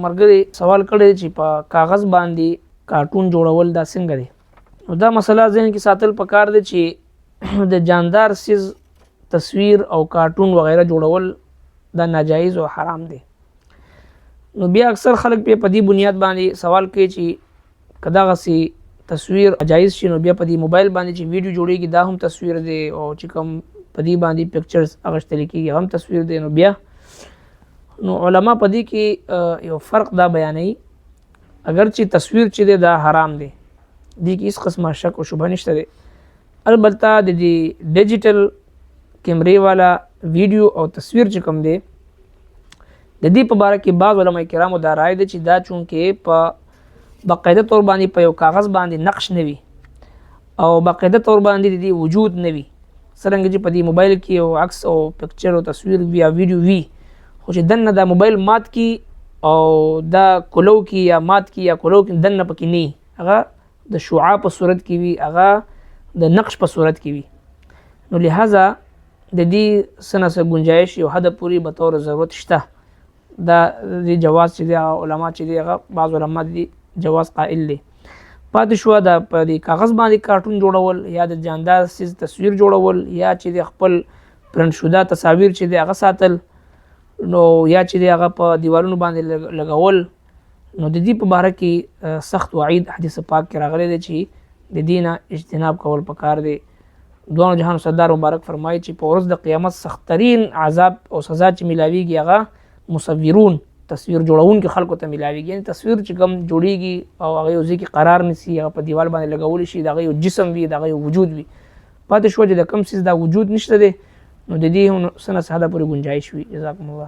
مرګري سوال کړی چې په کاغذ باندې کارټون جوړول دا څنګه دی. نو دا مسله ذهن کې ساتل پکار دی چې د جاندار سیز تصویر او کارټون وغیرہ جوړول دا ناجایز او حرام دی. نو بیا اکثر خلک په دې بنیاد باندې سوال کوي چې کدا غسی تصویر جایز شي نو بیا په دې موبایل باندې چې ویډیو جوړیږي دا هم تصویر دی او چې کوم په دې باندې پکچرز اغشتل کیږي هم تصویر دی. نو بیا نو علما په دې کې یو فرق دا بیانوي اگر چې تصویر چې دی دا حرام دی دې کې هیڅ قسمه شک او شبهه نشته دی. البته د دې ډیجیټل کیمرې والا ویډیو او تصویر چې کوم دی د دې په باره کې بعض علماء کرامو دا رائے دي چې دا چونکې په باقاعده طور باندې په یو کاغذ باندې نقش نه وي او باقاعده طور باندې د دې وجود نه وي څرنګه چې په دې موبایل کې یو عکس او پکچر او تصویر وي یا ویډیو وي خو چې دنه دا موبایل مات کی او دا کولو کی یا مات کی یا کولو کی دنه پکې نه هغه د شعاع په صورت کې وي هغه د نقش په صورت کې وي. نو لہذا د دې سنه گنجائش یو حد پوری به طور ضرورت شته. دا د جواز چې دی علما چې دی هغه بعض علما دي جواز قائل دي. پاتې شو دا په دې کاغذ باندې کارټون جوړول یا د جاندار سیز تصویر جوړول یا چې د خپل پرنټ شوده تصاویر چې دی هغه ساتل نو یا چې دی هغه په دیوالونو باندې لګول نو د دې په باره کې سخت وعید حدیث پاک کې راغلی دی چې د دینه اجتناب کول پکار دی. دوه جهان سردار مبارک فرمایي چې په ورځ د قیامت سخترین عذاب او سزا چې ملاویږي هغه مصورون تصویر جوړون کې خلکو ته ملاویږي. یعنی تصویر چې کوم جوړیږي او هغه ځکه قرار نسی هغه په دیوال باندې لګول شي دا یو جسم وي دا یو وجود وي پاتې شو چې د کم سیز دا وجود نشته دی نو د دې سنه ساده پورې گنجائش وي. جزاکم الله.